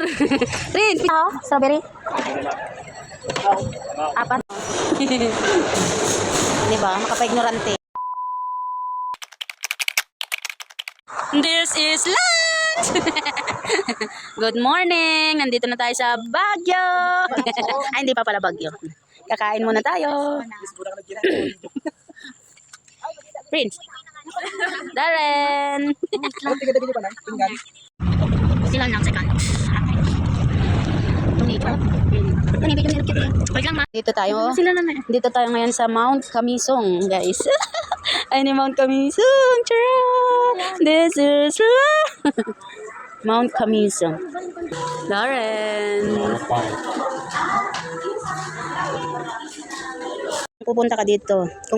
Picture! Rin! Strawberry? Apat. Diba? Makapa-ignorante. This is lunch! Good morning! Nandito na tayo sa Baguio! Ay, hindi pa pala Baguio. Kakain muna tayo. Prince. Darren. Silang lang second. Dito tayo. Dito tayo ngayon sa Mount Camisong, guys. Ay ni Mount Camisong. This is Mount Camisong. Darren. Kung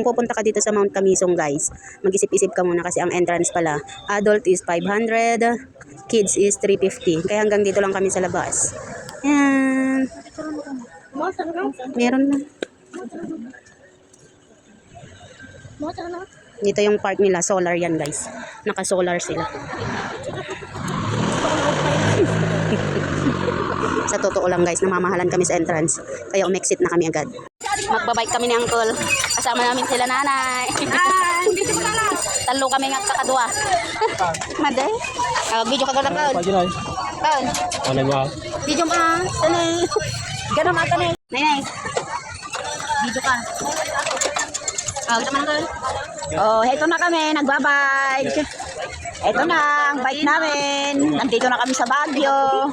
pupunta ka dito sa Mount Camisong, guys, mag-isip-isip ka muna kasi ang entrance pala, adult is 500, kids is 350. Kaya hanggang dito lang kami sa labas. Yan. Meron na. Dito yung park nila, solar yan, guys. Naka-solar sila. Sa totoo lang, guys, namamahalan kami sa entrance. Kaya umexit na kami agad. Magbabike kami ni Uncle. Kasama namin sila nanay. Talo kami nga kakadwa. Maday. Video ka gano'n kaon. Kaon. Video ka. Tanay. Gano'n mata na. Nay. Video ka. Kita man kaon. Oh, heto na kami. Nagbabike. Ito na ang bike namin. Nandito na kami sa Baguio.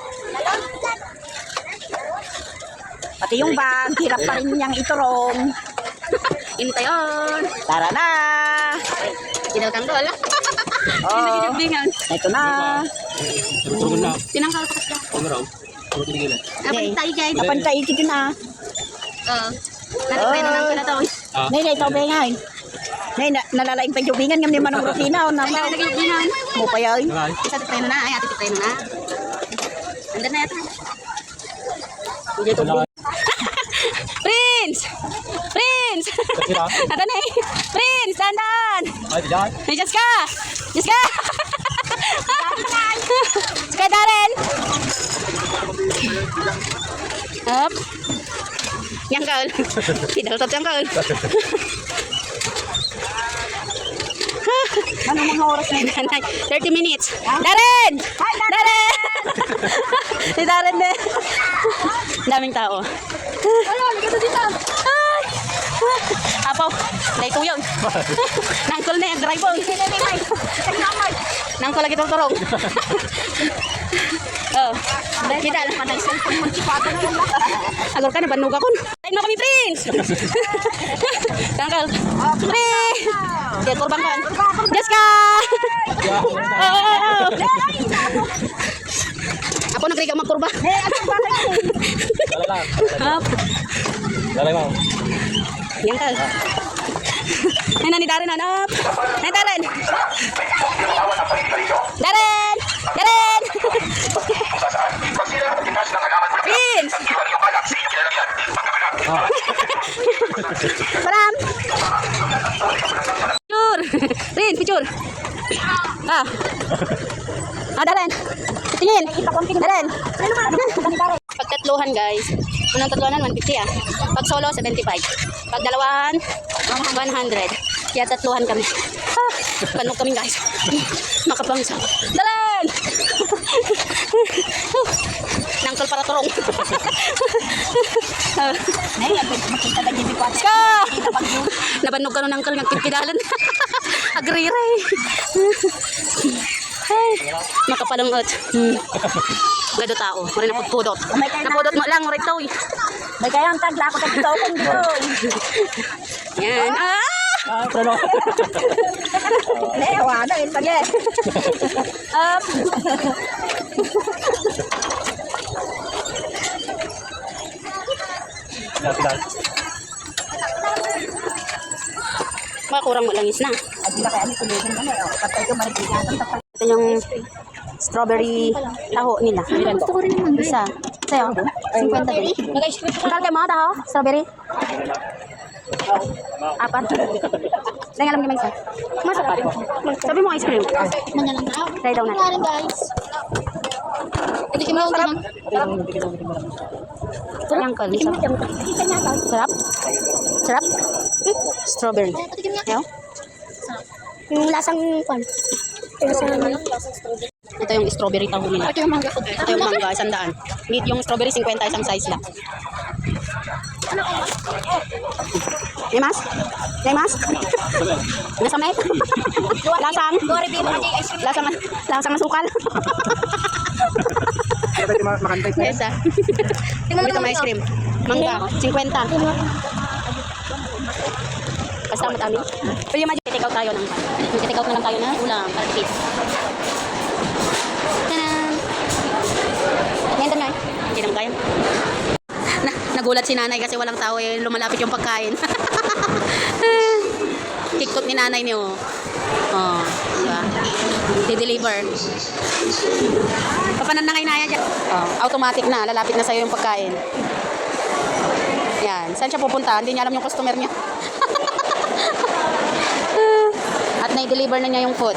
Pati yung bag, hirap pa rin niyang iturong. Inta yun. Tara na. Ginagtanggol. Oh, ito na. Tinanggal ko kasi. Napantay guys. Napantay ikit na. Natipay na lang pala to. Nay, ito ba nga. Nay, nalalaing pa yung jubingan. Ngayon naman ang rutina. Nalalaing mo pa yun. Isa tipay na na. Ay, ati tipay na na. Andan na yata. Hindi ito ba? Prince! Prince! Ata na eh! Prince! Dandan! Ay, Diyos ka! Diyos ka! Diyos ka, Darren! Up! Yang kaul! Hidaltot yang kaul! Ano mga oras na yun? 30 minutes! Darren! Darren! Si Darren din! Daming tao. Apo, dahil ito yun. Nangkol na yung driver. Nangkol lagi turong. Oh, kita lang. Agor ka na, banog ako. Tayo na kami, Prince. Nangkol. Prince. Kaya kurban ka. Jessica. Ako nagriga magkurba. Yan ka. Ay, nani Darren, hanap. Ay, Darren. Darren. Darren. Prince. Salam. Picture. Prince, picture. Darren. Tingin. Darren. Pagtatluhan, guys. Unang tatluhanan, 150 ah. Pag solo, 75. Pag dalawahan, 100. Kaya tatluhan kami. Panog kami, guys. Makapangsa. Dalan! Nangkol para turong. Ka! Nabanog ka nun, nangkol. Nagkikidalan. Agriray. Ay, makapalangot. Gado tao. Mari na pudpudot. Napudot mo lang, rito. May kayang tagla ko tagtaw kong dito. Yan. Wala yun pag yan. Up. Kurang mo lang is na. Ito yung strawberry taho nila. Gusto ko rin naman. Isa. Sa'yo? 50 din. Magkal kayo mga taho? Strawberry? Apat. Dahil alam niyo isa. Masarap. Sabi mo ice cream. Try daw natin. Tikim mo, sarap. Sarap. Uncle, sarap. Sarap. Strawberry. Ayaw? Yung lasang kwan. Ito yung strawberry taho nila. Ito yung mangga. Ito yung mangga, 100. Yung strawberry, 50, isang size lang. May mas? May mas? Nasa met? Lasang? Lasang asukal? Yes, ah. Ito may ice cream. Mangga, 50. Kasama tayo. Pwede yung take out tayo ng take out na lang tayo na ulam. Para tanan. Ngayon na. Hindi naman kaya. Nagulat si nanay kasi walang tao eh. Lumalapit yung pagkain. Tiktok ni nanay niyo. Oh, diba? Di-deliver. Papanan na kay Naya dyan. Oh, automatic na. Lalapit na sa'yo yung pagkain. Yan. Saan siya pupunta? Hindi niya alam yung customer niya. At na-deliver na niya yung food.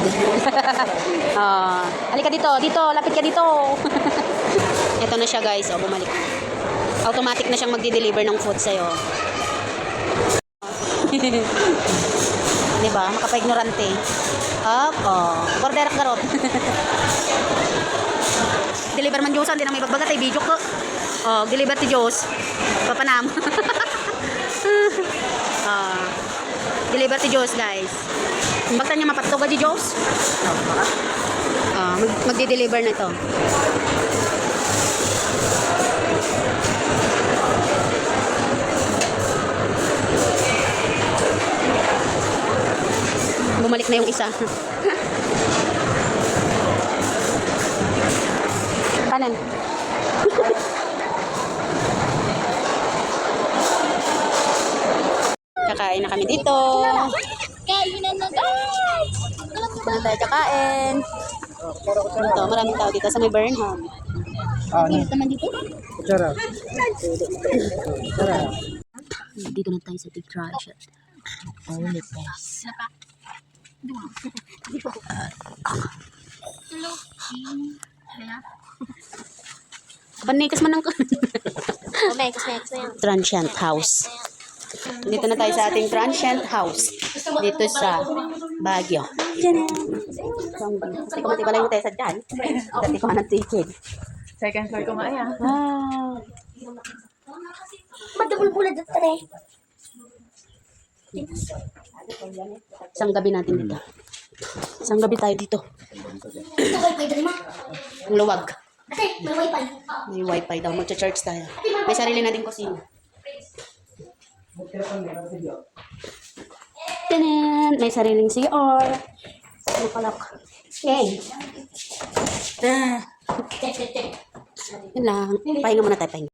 Oh, halika dito. Dito. Lapit ka dito. Ito na siya guys. Oh, bumalik. Automatic na siyang magdi-deliver ng food sa'yo. Diba? Makapa-ignorante. Oh. Border karot. Deliver man Diyos, hindi na may bagbagat ay video ko. Oh, deliver ti Diyos. Papanam. Deliver ti Diyos, guys. Bakta niya mapatuga di Diyos. Magdi-deliver na ito. Bumalik na yung isa. Kanan. Kakain na kami dito. Kain na guys! Saan tayo kakain? Ito, maraming tao dito sa may Burnham. Naman dito? Dito na tayo sa Big Trash. Ulit guys. Panikas man ang transient house. Dito na tayo sa ating transient house. Dito sa Baguio. Kasi kumati pala yung tayo sa dyan. Dati ko anong ticket. Second floor ko nga yan. Wow. Madabul-bulad at tare. Isang gabi natin dito. Isang gabi tayo dito. Ito wifi dali ma. Ang luwag. Ate, may wifi. May wifi daw. Magcha-charge tayo. May sarili nating kusina. Tanan! May sariling CR. Napalak. Okay. Yun lang. Pahinga muna tayo. Pahinga.